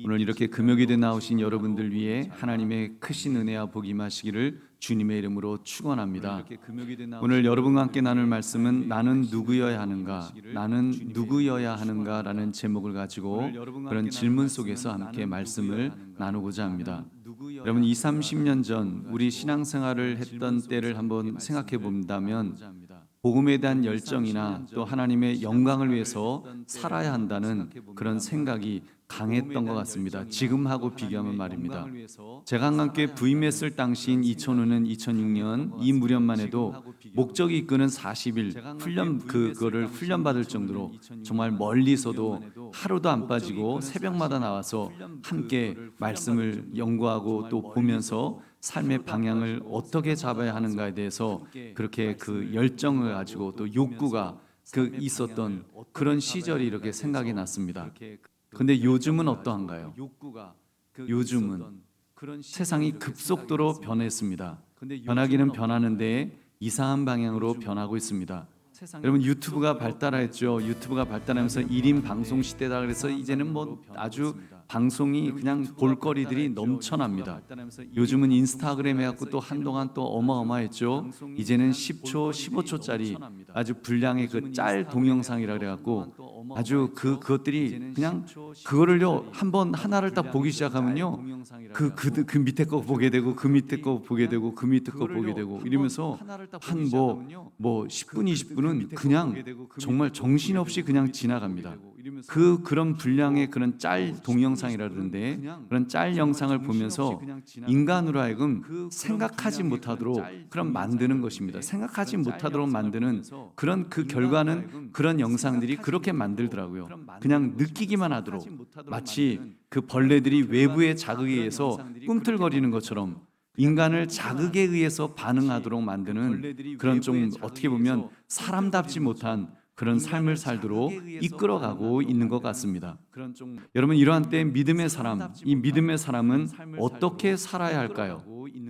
오늘 이렇게 금요일에 나오신 여러분들 위해 하나님의 크신 은혜와 복이 임하시기를 주님의 이름으로 축원합니다. 오늘 여러분과 함께 나눌 말씀은 나는 누구여야 하는가, 나는 누구여야 하는가라는 제목을 가지고 그런 질문 속에서 함께 말씀을 나누고자 합니다. 여러분 20, 30년 전 우리 신앙생활을 했던 때를 한번 생각해 본다면 복음에 대한 열정이나 또 하나님의 영광을 위해서 살아야 한다는 그런 생각이 강했던 것 같습니다. 지금하고 비교하면 말입니다. 제가 한강교회 부임했을 당시인 2005년, 2006년 이 무렵만 해도 목적이 이끄는 40일 그거를 훈련받을 정도로 정말 멀리서도 하루도 안 빠지고 새벽마다 나와서 함께 말씀을 연구하고 또 보면서 삶의 방향을 어떻게 잡아야 하는가에 대해서 그렇게 그 열정을 가지고 또 욕구가 있었던 그런 시절이 이렇게 생각이 났습니다. 근데 요즘은 어떠한가요? 요즘은 세상이 급속도로 변했습니다. 변하기는 변하는데 이상한 방향으로 변하고 있습니다. 여러분 유튜브가 발달했죠. 유튜브가 발달하면서 1인 방송 시대다 그래서 이제는 뭐 아주 방송이 그냥 볼거리들이 넘쳐납니다. 요즘은 인스타그램 해갖고 또 한동안 또 어마어마했죠. 이제는 10초, 15초짜리 아주 분량의 그 짤 동영상이라 그래갖고 아주 그것들이 그냥 그거를요 한번 하나를 딱 보기 시작하면요 그 밑에 거 보게 되고 그 밑에 거 보게 되고 그 밑에 거 보게 되고 이러면서 한 뭐 10분, 20분은 그냥 정말 정신없이 그냥 지나갑니다. 그런 분량의 그런 짤 동영상이라던데 그런 짤 영상을 보면서 인간으로 하여금 생각하지 못하도록 그런 만드는 것입니다. 생각하지 못하도록 만드는 그런 그 결과는 그런 영상들이 그렇게 만들더라고요. 그냥 느끼기만 하도록 마치 그 벌레들이 외부의 자극에 의해서 꿈틀거리는 것처럼 인간을 자극에 의해서 반응하도록 만드는 그런 좀 어떻게 보면 사람답지 못한 그런 삶을 살도록 이끌어가고 있는 것 같습니다. 여러분 이러한 때 믿음의 사람, 이 믿음의 사람은 어떻게 살아야 할까요?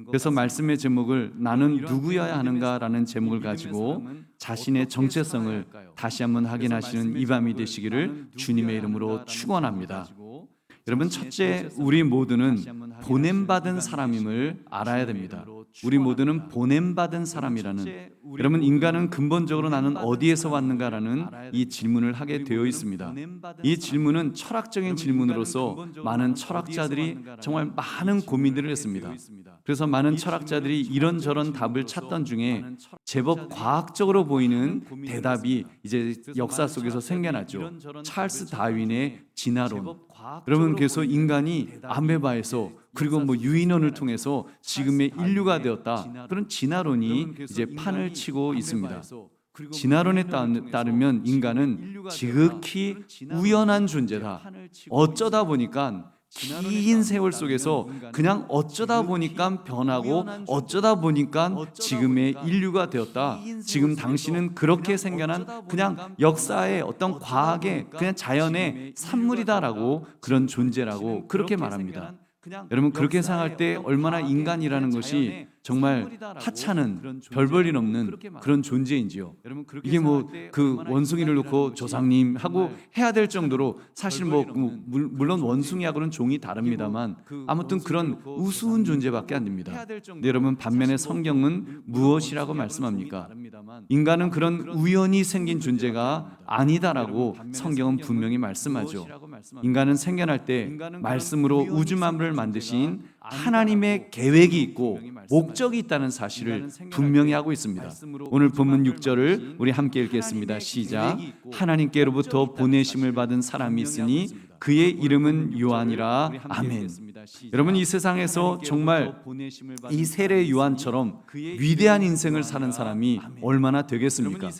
그래서 말씀의 제목을 나는 누구여야 하는가라는 제목을 가지고 자신의 정체성을 다시 한번 확인하시는 이 밤이 되시기를 주님의 이름으로 축원합니다. 여러분 첫째, 우리 모두는 보냄받은 사람임을 알아야 됩니다. 우리 모두는 보냄받은 사람이라는 여러분 인간은 근본적으로 나는 어디에서 왔는가라는 이 질문을 하게 되어 있습니다. 이 질문은 철학적인 질문으로서 많은 철학자들이 정말 많은 고민들을 했습니다. 그래서 많은 철학자들이 이런저런 답을 찾던 중에 제법 과학적으로 보이는 대답이 이제 역사 속에서 생겨났죠. 찰스 다윈의 진화론. 여러분 그래서 인간이 아메바에서 그리고 뭐 유인원을 통해서 지금의 인류가 되었다. 그런 진화론이 이제 판을 치고 있습니다. 진화론에 따르면 인간은 지극히 우연한 존재다. 어쩌다 보니까 긴 세월 속에서 그냥 어쩌다 보니까 변하고 어쩌다 보니까 지금의 인류가 되었다. 지금 당신은 그렇게 생겨난 그냥 역사의 어떤 과학의 그냥 자연의 산물이다라고 그런 존재라고 그렇게 말합니다. 여러분 그렇게 생각할 때 얼마나 인간이라는 것이 정말 하찮은 별 볼 일 없는 그런 존재인지요. 이게 뭐 그 원숭이를 놓고 조상님 하고 해야 될 정도로 사실 뭐 물론 원숭이하고는 종이 다릅니다만 아무튼 그런 우스운 존재밖에 안 됩니다. 근데 여러분 반면에 성경은 무엇이라고 말씀합니까? 인간은 그런 우연히 생긴 존재가 아니다라고 성경은 분명히 말씀하죠. 인간은 생겨날 때 말씀으로 우주 만물을 만드신 하나님의 계획이 있고 목적이 있다는 사실을 분명히 하고 있습니다. 오늘 본문 6절을 우리 함께 읽겠습니다. 시작. 하나님께로부터 보내심을 받은 사람이 있으니 그의 이름은 요한이라. 아멘. 여러분 이 세상에서 정말 이 세례 요한처럼 위대한 인생을 사는 사람이 얼마나 되겠습니까?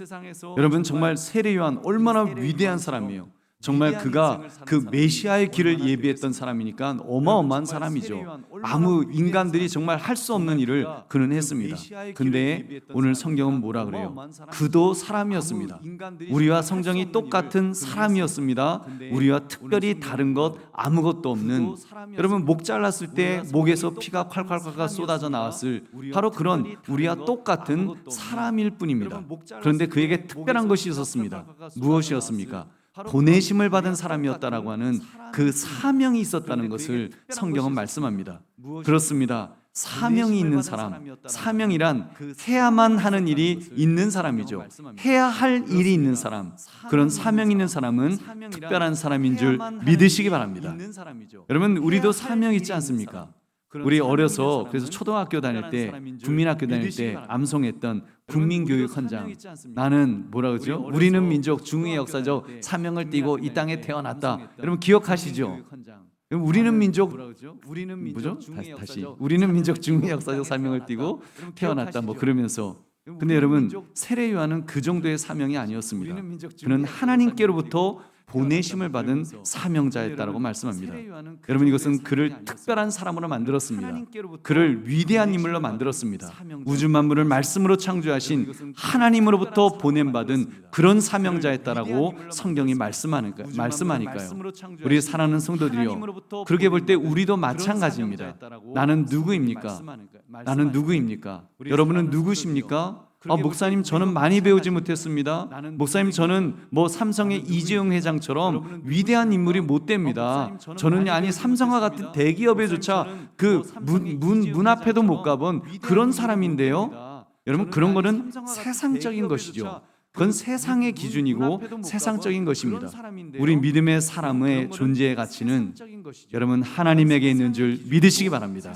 여러분 정말 세례 요한 얼마나 위대한 사람이에요. 정말 그가 그 메시아의 길을 예비했던 사람이니까 어마어마한 사람이죠. 아무 인간들이 정말 할 수 없는 일을 그는 했습니다. 근데 오늘 성경은 뭐라 그래요? 그도 사람이었습니다. 우리와 성정이 똑같은 사람이었습니다. 우리와 특별히 다른 것 아무것도 없는 여러분 목 잘랐을 때 목에서 피가 콸콸콸 쏟아져 나왔을 바로 그런 우리와 똑같은 사람일 뿐입니다. 그런데 그에게 특별한 것이 있었습니다. 무엇이었습니까? 보내심을 받은 사람이었다라고 하는 그 사명이 있었다는 것을 성경은 말씀합니다. 그렇습니다. 사명이 있는 사람, 사명이란 해야만 하는 일이 있는 사람이죠. 해야 할 일이 있는 사람, 그런 사명 있는 사람은 특별한 사람인 줄 믿으시기 바랍니다. 여러분, 우리도 사명 있지 않습니까? 우리 어려서 그래서 초등학교 다닐 때, 국민학교 다닐 때 암송했던 국민교육 헌장. 나는 뭐라 그러죠? 우리는 민족 중흥의 역사적 사명을 띠고 이 땅에 태어났다. 여러분 기억하시죠? 우리는 민족 뭐죠? 다시 우리는 민족 중흥의 역사적 사명을 띠고 태어났다. 뭐 그러면서 근데 여러분 세례 요한은 그 정도의 사명이 아니었습니다. 그는 하나님께로부터 보내심을 받은 사명자였다라고 말씀합니다. 여러분 이것은 그를 특별한 사람으로 만들었습니다. 그를 위대한 인물로 만들었습니다. 우주 만물을 말씀으로 창조하신 하나님으로부터 보냄받은 그런 사명자였다라고 성경이 말씀하니까요. 우리 사랑하는 성도들이요, 그렇게 볼 때 우리도 마찬가지입니다. 나는 누구입니까? 나는 누구입니까? 여러분은 누구십니까? 목사님 저는 많이 배우지 못했습니다. 목사님 저는 뭐 삼성의 이재용 회장처럼 위대한 인물이 못 됩니다. 저는 아니 삼성과 같은 대기업에조차 그 문 앞에도 못 가본 그런 사람인데요. 여러분 그런 거는 세상적인 것이죠. 그건 세상의 기준이고 세상적인 것입니다. 우리 믿음의 사람의 존재의 가치는 여러분 하나님에게 있는 줄 믿으시기 바랍니다.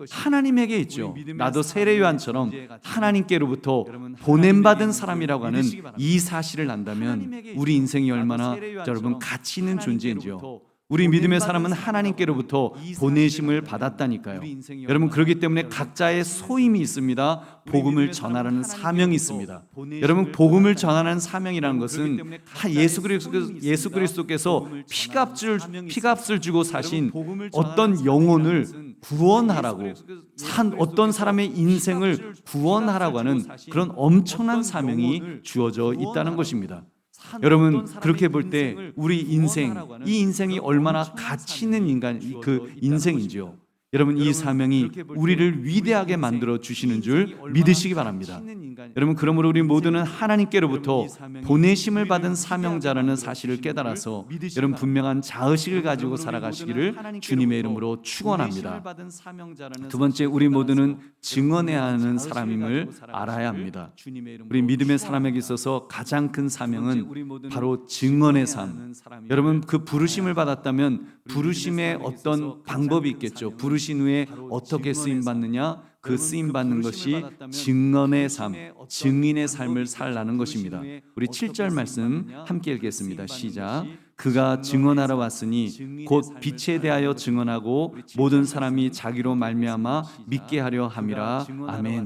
하나님에게 있죠. 나도 세례 요한처럼 하나님께로부터 보냄받은 사람이라고 하는 이 사실을 안다면 우리 인생이 얼마나 여러분 가치 있는 존재인지요. 우리 믿음의 사람은 하나님께로부터 보내심을 받았다니까요. 여러분 그렇기 때문에 각자의 소임이 있습니다. 복음을 전하라는 사명이 있습니다. 여러분 복음을 전하는 사명이라는 것은 예수 그리스도께서 피값을 주고 사신 어떤 영혼을 구원하라고 어떤 사람의 인생을 구원하라고 하는 그런 엄청난 사명이 주어져 있다는 것입니다. 여러분 그렇게 볼 때 우리 인생, 이 인생이 얼마나 가치 있는 그 인생인지요. 여러분 이 사명이 우리를 위대하게 만들어 주시는 줄 믿으시기 바랍니다. 여러분 그러므로 우리 모두는 하나님께로부터 보내심을 받은 사명자라는 사실을 깨달아서 여러분 분명한 자의식을 가지고 살아가시기를 주님의 이름으로 축원합니다. 두 번째, 우리 모두는 증언해야 하는 사람임을 알아야 합니다. 우리 믿음의 사람에게 있어서 가장 큰 사명은 바로 증언의 삶. 여러분 그 부르심을 받았다면 부르심의 어떤 방법이 있겠죠. 부르신 후에 어떻게 쓰임 받느냐? 그 쓰임 받는 것이 증언의 삶, 증인의 삶을 살라는 것입니다. 우리 7절 말씀 함께 읽겠습니다. 시작. 그가 증언하러 왔으니 곧 빛에 대하여 증언하고 모든 사람이 자기로 말미암아 믿게 하려 함이라. 아멘.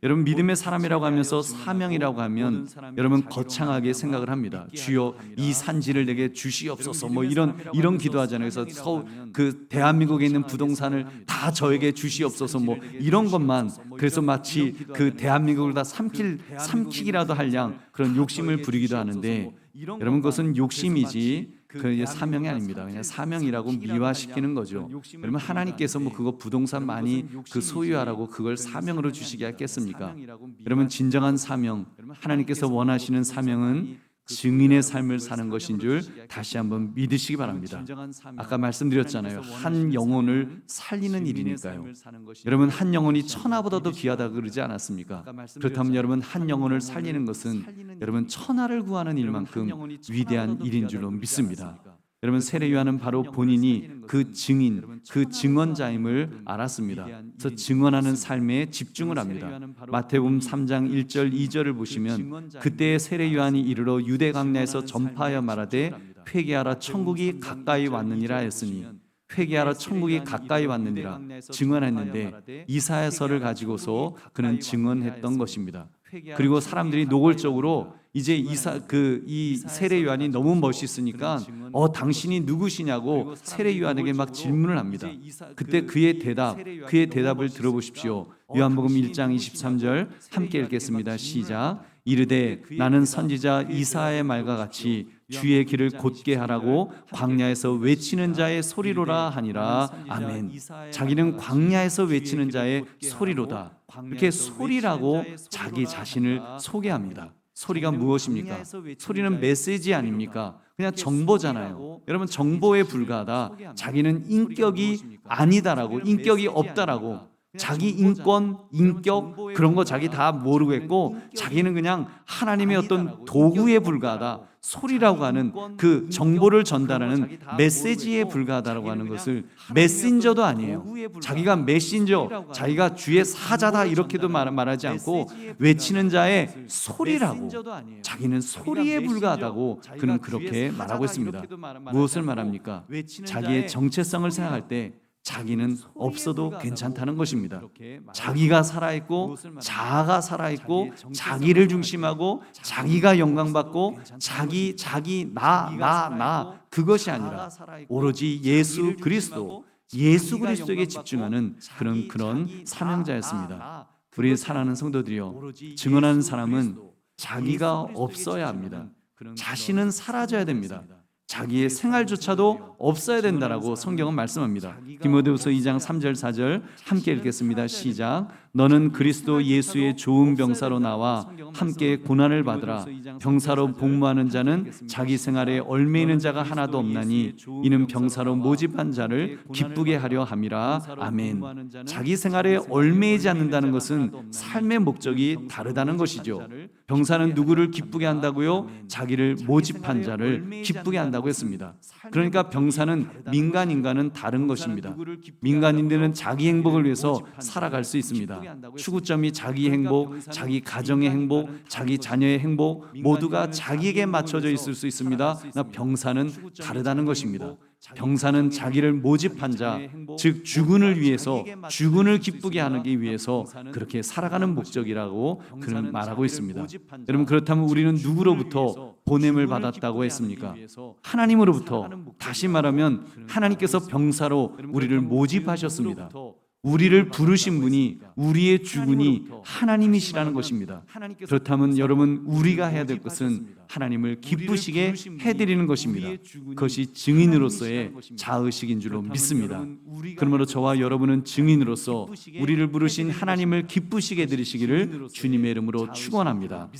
여러분 믿음의 사람이라고 하면서 사명이라고 하면 여러분 거창하게 생각을 합니다. 주여 이 산지를 내게 주시옵소서 뭐 이런 기도하잖아요. 그래서 그 대한민국에 있는 부동산을 다 저에게 주시옵소서 뭐 이런 것만, 그래서 마치 그 대한민국을 다 삼키기라도 할 양 그런 욕심을 부리기도 하는데 여러분 그것은 욕심이지 그 사명이 아닙니다. 그냥 사명이라고 미화시키는 거죠. 여러분 하나님께서 뭐 그거 부동산 많이 그 소유하라고 그걸 사명으로 주시게 했겠습니까? 여러분 진정한 사명, 하나님께서 원하시는 사명은 증인의 삶을 사는 것인 줄 다시 한번 믿으시기 바랍니다. 아까 말씀드렸잖아요. 한 영혼을 살리는 일이니까요. 여러분 한 영혼이 천하보다도 귀하다 그러지 않았습니까? 그렇다면 여러분 한 영혼을 살리는 것은 여러분 천하를 구하는 일만큼 위대한 일인 줄로 믿습니다. 여러분 세례 요한은 바로 본인이 그 증인, 그 증언자임을 알았습니다. 그래서 증언하는 삶에 집중을 합니다. 마태복음 3장 1절 2절을 보시면 그때의 세례 요한이 이르러 유대 광야에서 전파하여 말하되 회개하라 천국이 가까이 왔느니라 했으니, 회개하라 천국이 가까이 왔느니라 증언했는데 이사야서를 가지고서 그는 증언했던 것입니다. 그리고 사람들이 노골적으로 이제 이 세례 요한이 너무 멋있으니까 당신이 누구시냐고 세례 요한에게 막 질문을 합니다. 그때 그의 대답을 들어보십시오. 요한복음 1장 23절 함께 읽겠습니다. 시작. 이르되 나는 선지자 이사야의 말과 같이 주의 길을 곧게 하라고 광야에서 외치는 자의 소리로라 하니라. 아멘. 자기는 광야에서 외치는 자의 소리로다. 이렇게 소리라고 자기 자신을 소개합니다. 소리가 무엇입니까? 소리는 메시지 아닙니까? 그냥 정보잖아요. 여러분, 정보에 불과하다. 자기는 인격이 아니다라고, 인격이 없다라고, 자기 인권, 인격 그런 거 자기 다 모르겠고 자기는 그냥 하나님의 어떤 도구에 불과하다. 소리라고 하는 그 정보를 전달하는 메시지에 불과하다라고 하는 것을 메신저도 아니에요. 자기가 메신저, 자기가 주의 사자다 이렇게도 말하지 않고 외치는 자의 소리라고, 자기는 소리에 불과하다고 그는 그렇게 말하고 있습니다. 무엇을 말합니까? 자기의 정체성을 생각할 때 자기는 없어도 괜찮다는 것입니다. 자기가 살아있고 자아가 살아있고 자기를 중심하고 자기가 영광받고 자기 나 그것이 아니라 오로지 예수 그리스도에게 집중하는 그런 사명자였습니다. 우리 사랑하는 성도들이여, 증언하는 사람은 자기가 없어야 합니다. 자신은 사라져야 됩니다. 자기의 생활조차도 없어야 된다라고 성경은 말씀합니다. 디모데후서 2장 3절 4절 함께 읽겠습니다. 시작. 너는 그리스도 예수의 좋은 병사로 나와 함께 고난을 받으라. 병사로 복무하는 자는 자기 생활에 얽매이는 자가 하나도 없나니 이는 병사로 모집한 자를 기쁘게 하려 함이라. 아멘. 자기 생활에 얽매이지 않는다는 것은 삶의 목적이 다르다는 것이죠. 병사는 누구를 기쁘게 한다고요? 자기를 모집한 자를 기쁘게 한다고 했습니다. 그러니까 병사는 민간인과는 다른 것입니다. 민간인들은 자기 행복을 위해서 살아갈 수 있습니다. 추구점이 자기 행복, 자기 가정의 행복, 자기 자녀의 행복 모두가 자기에게 맞춰져 있을 수 있습니다. 병사는 다르다는 것입니다. 병사는 자기를 모집한 자, 즉 주군을 위해서, 주군을 기쁘게 하기 위해서 그렇게 살아가는 목적이라고 그는 말하고 있습니다. 여러분, 그렇다면 우리는 누구로부터 보냄을 받았다고 했습니까? 하나님으로부터. 다시 말하면 하나님께서 병사로 우리를 모집하셨습니다. 우리를 부르신 분이, 우리의 주군이 하나님이시라는 것입니다. 그렇다면 여러분, 우리가 해야 될 것은 하나님을 기쁘시게 해드리는 것입니다. 그것이 증인으로서의 자의식인 줄로 믿습니다. 그러므로 저와 여러분은 증인으로서 우리를 부르신 하나님을 기쁘시게 해드리시기를 주님의 이름으로 축원합니다.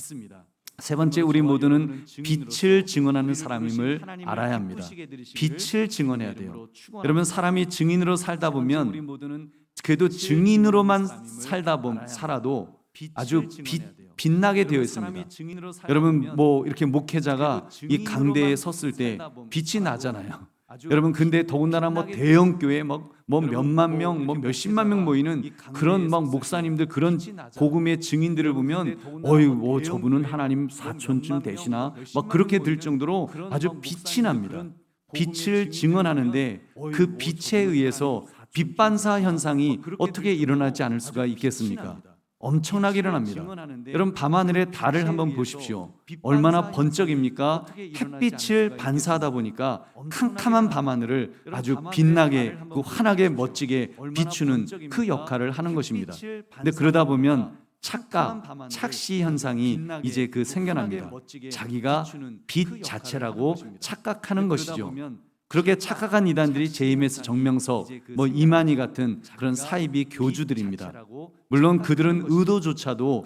세 번째, 우리 모두는 빛을 증언하는 사람임을 알아야 합니다. 빛을 증언해야 돼요. 여러분, 사람이 증인으로 살다 보면 그래도 증인으로만 살아도 아주 빛나게 되어 있습니다. 여러분, 이렇게 목회자가 이 강대에 섰을 때 빛이 나잖아요. 여러분, 근데 더군다나 대형 교회 몇만 명, 몇십만 명 모이는 그런 목사님들, 그런 복음의 증인들을 보면 저분은 하나님 사촌쯤 되시나 그렇게 들 정도로 아주 빛이 납니다. 빛을 증언하는데 그 빛에 의해서 빛반사 현상이 어떻게 일어나지 않을 수가 있겠습니까? 엄청나게 일어납니다. 여러분, 밤하늘의 달을 한번 보십시오. 얼마나 번쩍입니까? 햇빛을 반사하다 보니까 캄캄한 밤하늘을 아주 빛나게, 환하게 멋지게 비추는 그 역할을 하는 것입니다. 근데 그러다 보면 착시 현상이 이제 생겨납니다. 자기가 빛 자체라고 착각하는 것이죠. 그렇게 착각한 이단들이 제임스 정명석, 이만희 같은 그런 사이비 교주들입니다. 물론 그들은 의도조차도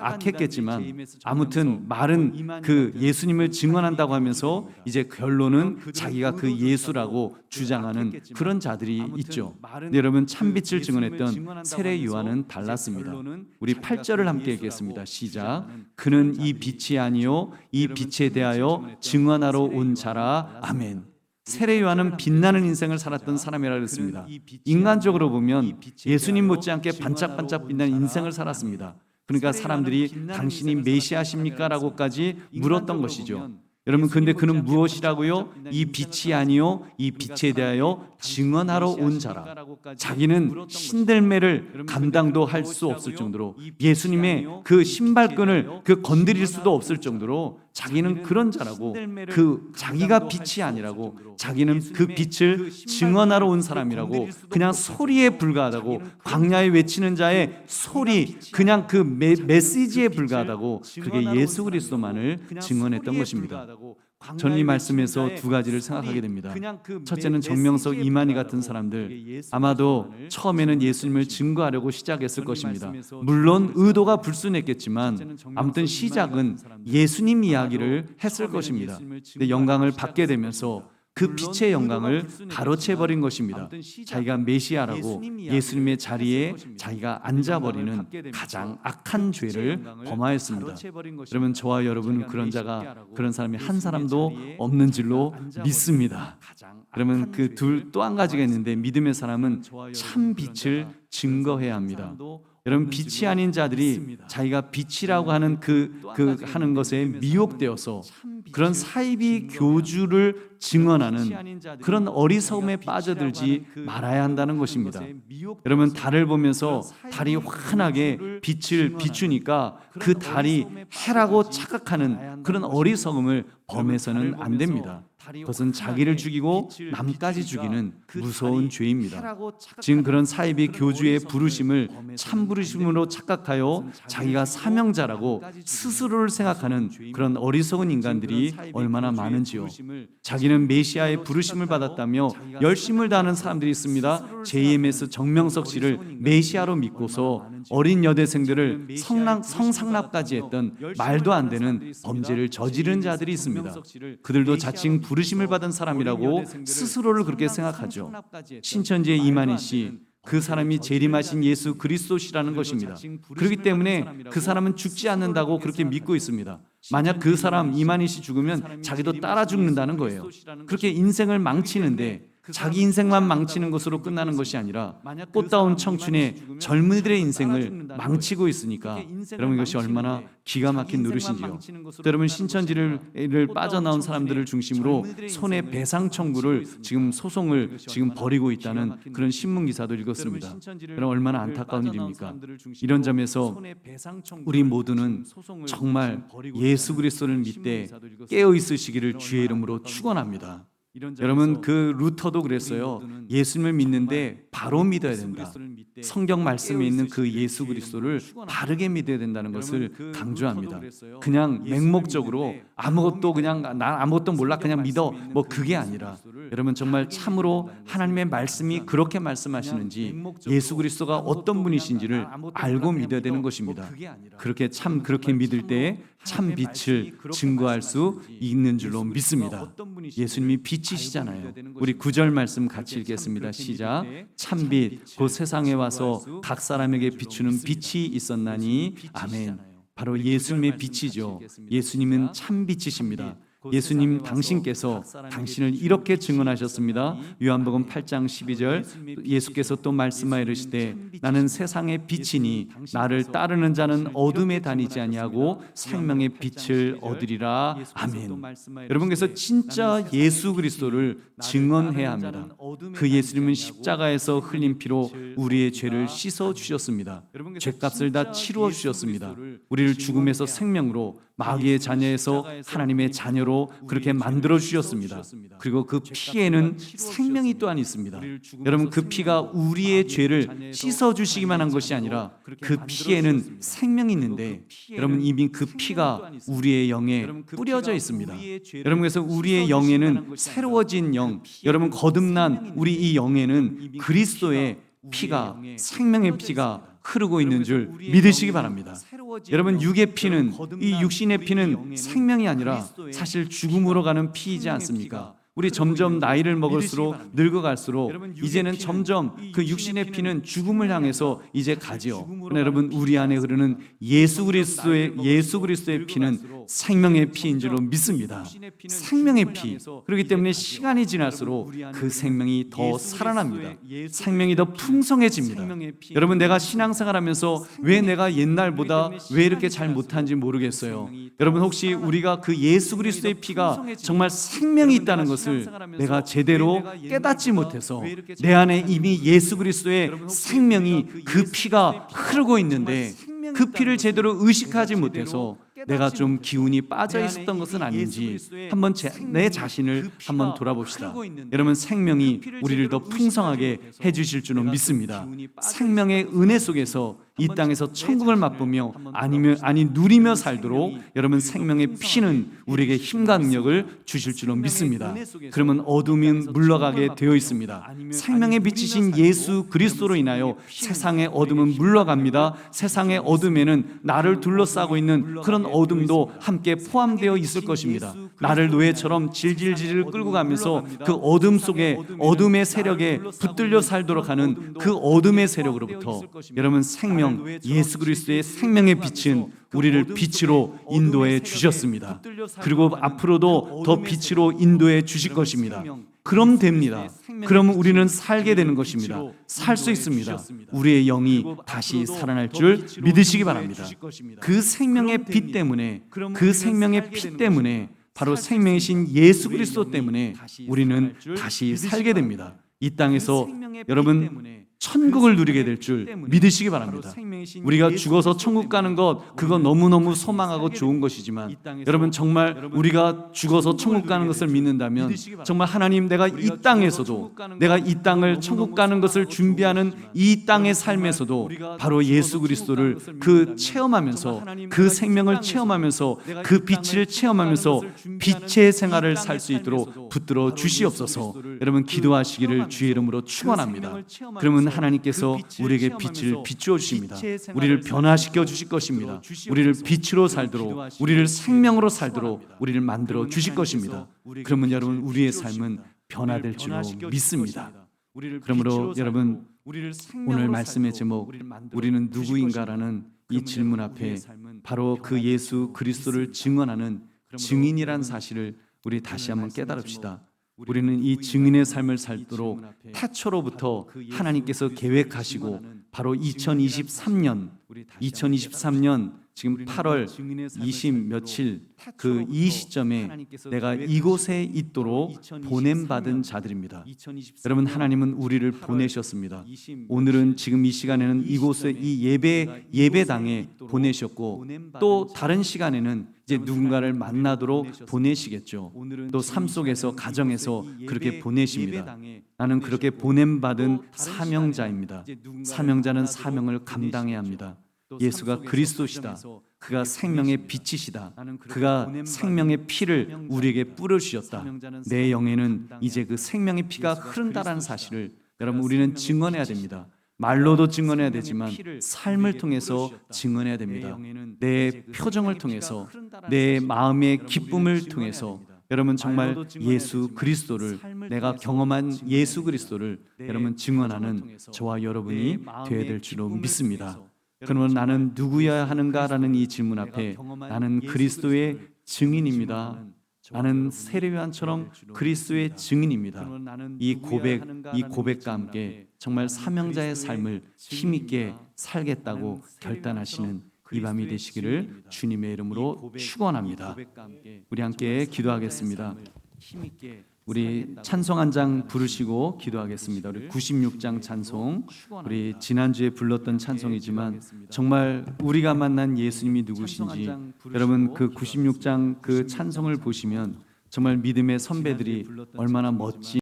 악했겠지만 아무튼 말은 예수님을 증언한다고 하면서 이제 결론은 자기가 예수라고 주장하는 그런 자들이 있죠. 근데 여러분, 참빛을 증언했던 세례 요한은 달랐습니다. 우리 8절을 함께 읽겠습니다. 시작. 그는 이 빛이 아니요 이 빛에 대하여 증언하러 온 자라. 아멘. 세례 요한은 빛나는 인생을 살았던 사람이라 그랬습니다. 인간적으로 보면 예수님 못지않게 반짝반짝 빛나는 인생을 살았습니다. 그러니까 사람들이 당신이 메시아십니까? 라고까지 물었던 것이죠. 여러분, 근데 그는 무엇이라고요? 이 빛이 아니요 이 빛에 대하여 증언하러 온 자라. 자기는 신들매를 감당도 할 수 없을 정도로, 예수님의 신발끈을 건드릴 수도 없을 정도로 자기는 그런 자라고, 자기가 빛이 아니라고, 자기는 그 빛을 증언하러 온 사람이라고, 그냥 소리에 불과하다고, 광야에 외치는 자의 소리, 그냥 메시지에 불과하다고, 그게 예수 그리스도만을 증언했던 것입니다. 저는 이 말씀에서 두 가지를 생각하게 됩니다. 첫째는 정명석, 이만희 같은 사람들, 아마도 처음에는 예수님을 증거하려고 시작했을 것입니다. 물론 의도가 불순했겠지만 아무튼 시작은 예수님 이야기를 했을 것입니다. 근데 영광을 받게 되면서 그 빛의 영광을 가로채버린 것입니다. 자기가 메시아라고 예수님의 자리에 자기가 앉아버리는 가장 악한 죄를 범하였습니다. 그러면 저와 여러분은 그런 사람이 한 사람도 없는 줄로 믿습니다. 그러면 그 둘 또 한 가지가 있는데, 믿음의 사람은 참 빛을 증거해야 합니다. 여러분, 빛이 아닌 자들이 자기가 빛이라고 하는 하는 것에 미혹되어서 그런 사이비 교주를 증언하는 그런 어리석음에 빠져들지 말아야 한다는 것입니다. 여러분, 달을 보면서 달이 환하게 빛을 비추니까 그 달이 해라고 착각하는 그런 어리석음을 범해서는 안 됩니다. 그것은 자기를 죽이고 남까지 죽이는 무서운 죄입니다. 지금 그런 사이비 교주의 부르심을 참 부르심으로 착각하여 자기가 사명자라고 스스로를 생각하는 그런 어리석은 인간들이 얼마나 많은지요. 자기는 메시아의 부르심을 받았다며 열심을 다하는 사람들이 있습니다. JMS 정명석 씨를 메시아로 믿고서 어린 여대생들을 성상납까지 했던 말도 안 되는 범죄를 저지른 자들이 있습니다. 그들도 자칭 부르심을 받은 사람이라고 스스로를 그렇게 생각하죠. 신천지의 이만희 씨, 그 사람이 재림하신 예수 그리스도시라는 것입니다. 그렇기 때문에 그 사람은 죽지 않는다고 그렇게 믿고 있습니다. 만약 그 사람 이만희 씨 죽으면 자기도 따라 죽는다는 거예요. 그렇게 인생을 망치는데 자기 인생만 망치는 것으로 끝나는 것이 아니라 꽃다운 청춘의 젊은이들의 인생을 망치고 있으니까 여러분, 이것이 얼마나 기가 막힌 노릇인지요. 여러분, 신천지를 빠져나온 사람들을 중심으로 손해 배상 청구를 지금 소송을 벌이고 있다는 그런 신문 기사도 읽었습니다. 그럼 얼마나 안타까운 일입니까? 이런 점에서 우리 모두는 정말 예수 그리스도를 믿되 깨어 있으시기를 주의 이름으로 축원합니다. 여러분, 그 루터도 그랬어요. 예수님을 믿는데 바로 믿어야 된다. 성경 말씀에 있는 그 예수 그리스도를 바르게 믿어야 된다는 것을 강조합니다. 그냥 맹목적으로 아무것도 그냥 나 아무것도 몰라 그냥 믿어, 뭐 그게 아니라, 여러분 정말 참으로 하나님의 말씀이 그렇게 말씀하시는지 예수 그리스도가 어떤 분이신지를 알고 믿어야 되는 것입니다. 그렇게 믿을 때에 참 빛을 증거할 수 있는 줄로 믿습니다. 예수님이 빛이시잖아요. 우리 9절 말씀 같이 읽겠습니다. 시작. 참빛 곧 세상에 와서 각 사람에게 비추는 빛이 있었나니. 아멘. 바로 예수님의 빛이죠. 예수님은 참빛이십니다. 예수님 당신께서 당신을 이렇게 증언하셨습니다. 요한복음 8장 12절, 예수께서 또 말씀하여 이르시되 나는 세상의 빛이니 나를 따르는 자는 어둠에 다니지 아니하고 생명의 빛을 얻으리라. 아멘. 여러분께서 진짜 예수 그리스도를 증언해야 합니다. 그 예수님은 십자가에서 흘린 피로 우리의 죄를 씻어 주셨습니다. 죄값을 다 치루어 주셨습니다. 우리를 죽음에서 생명으로, 마귀의 자녀에서 하나님의 자녀로 그렇게 만들어 주셨습니다. 그리고 그 피에는 생명이 또한 있습니다. 여러분, 그 피가 우리의 죄를 씻어 주시기만 한 것이 아니라 그 피에는 생명이 있는데, 여러분 이미 그 피가 우리의 영에 뿌려져 있습니다. 여러분, 그래서 우리의 영에는 새로워진 영, 여러분 거듭난 우리 이 영에는 그리스도의 피가, 생명의 피가 흐르고 있는 줄 믿으시기 바랍니다. 여러분, 육의 피는, 이 육신의 피는 생명이 아니라 사실 죽음으로 가는 피이지 않습니까? 우리 점점 나이를 먹을수록, 늙어갈수록 이제는 점점 그 육신의 피는 죽음을 향해서 이제 가지요. 그러나 여러분, 우리 안에 흐르는 예수 그리스도의 피는 생명의 피인 줄로 믿습니다. 생명의 피. 그렇기 때문에 시간이 지날수록 그 생명이 더 살아납니다. 생명이 더 풍성해집니다. 여러분, 내가 신앙생활하면서 왜 내가 옛날보다 왜 이렇게 잘 못한지 모르겠어요. 여러분, 혹시 우리가 그 예수 그리스도의 피가 정말 생명이 있다는 것을 내가 제대로 깨닫지 못해서 내 안에 이미 예수 그리스도의 생명이, 그 피가 흐르고 있는데 그 피를 제대로 의식하지 못해서 내가 좀 기운이 빠져 있었던 것은 아닌지 한번 내 자신을 한번 돌아봅시다. 여러분, 생명이 우리를 더 풍성하게 해주실 줄은 믿습니다. 생명의 은혜 속에서 이 땅에서 천국을 맛보며 아니 누리며 살도록 여러분 생명의 피는 우리에게 힘과 능력을 주실 줄로 믿습니다. 그러면 어둠은 물러가게 되어 있습니다. 생명의 빛이신 예수 그리스도로 인하여 세상의 어둠은 물러갑니다. 세상의 어둠에는 나를 둘러싸고 있는 그런 어둠도 함께 포함되어 있을 것입니다. 나를 노예처럼 질질질 끌고 가면서 그 어둠 속에 어둠의 세력에 붙들려 살도록 하는 그 어둠의 세력으로부터 여러분 생명 예수 그리스도의 생명의 빛은 우리를 빛으로 인도해 주셨습니다. 그리고 앞으로도 더 빛으로 인도해 주실 것입니다. 그럼 됩니다. 그러면 우리는 살게 되는 것입니다. 살 수 있습니다. 우리의 영이 다시 살아날 줄 믿으시기 바랍니다. 그 생명의 빛 때문에, 그 생명의 피 때문에, 바로 생명이신 예수 그리스도 때문에 우리는 다시 살게 됩니다. 이 땅에서 여러분 천국을 누리게 될 줄 믿으시기 바랍니다. 우리가 죽어서 천국 가는 것 그거 너무너무 소망하고 좋은 것이지만 여러분 정말 우리가 죽어서 천국 가는 것을 믿는다면 정말 하나님 내가 이 땅에서도 내가 이 땅을 천국 가는 것을 준비하는 이 땅의 삶에서도 바로 예수 그리스도를 그 체험하면서 그 생명을 체험하면서 그 빛을 체험하면서 빛의 생활을 살 수 있도록 붙들어 주시옵소서. 여러분 기도하시기를 주의 이름으로 축원합니다. 그러면 하나님께서 우리에게 빛을 비추어 주십니다. 우리를 변화시켜 주실 것입니다. 우리를 빛으로 살도록, 우리를 생명으로 살도록 우리를 만들어 주실 것입니다. 그러면 여러분 우리의 삶은 변화될 줄로 믿습니다. 그러므로 여러분 오늘 말씀의 제목 우리는 누구인가라는 이 질문 앞에 바로 그 예수 그리스도를 증언하는 증인이란 사실을 우리 다시 한번 깨달읍시다. 우리는 이 증인의 삶을 살도록 태초로부터 하나님께서 계획하시고 바로 2023년 지금 8월 20 며칠 그 이 시점에 내가 이곳에 있도록 보냄받은 자들입니다. 여러분 하나님은 우리를 보내셨습니다. 오늘은 지금 이 시간에는 이곳에 이 예배당에 보내셨고 또 다른 시간에는 이제 누군가를 만나도록 보내시겠죠. 또 삶 속에서 가정에서 그렇게 보내십니다. 나는 그렇게 보냄받은 사명자입니다. 사명자는 사명을 감당해야 합니다. 예수가 그리스도시다. 그가 생명의 빛이시다. 그가 생명의 피를 우리에게 뿌려주셨다. 내 영에는 이제 그 생명의 피가 흐른다라는 사실을 여러분 우리는 증언해야 됩니다. 말로도 증언해야 되지만 삶을 통해서 증언해야 됩니다. 내 표정을 통해서 내 마음의 기쁨을 통해서 여러분 정말 예수 그리스도를 내가 경험한 예수 그리스도를 여러분 증언하는 저와 여러분이 되어야 될 줄로 믿습니다. 그러면 나는 누구여야 하는가라는 이 질문 앞에 나는 그리스도의 증인입니다. 나는 세례요한처럼 그리스도의 증인입니다. 이 고백과 함께 정말 사명자의 삶을 힘있게 살겠다고 결단하시는 이 밤이 되시기를 주님의 이름으로 축원합니다. 우리 함께 기도하겠습니다. 우리 찬송 한 장 부르시고 기도하겠습니다. 우리 96장 찬송, 우리 지난주에 불렀던 찬송이지만 정말 우리가 만난 예수님이 누구신지 여러분 그 96장 그 찬송을 보시면 정말 믿음의 선배들이 얼마나 멋진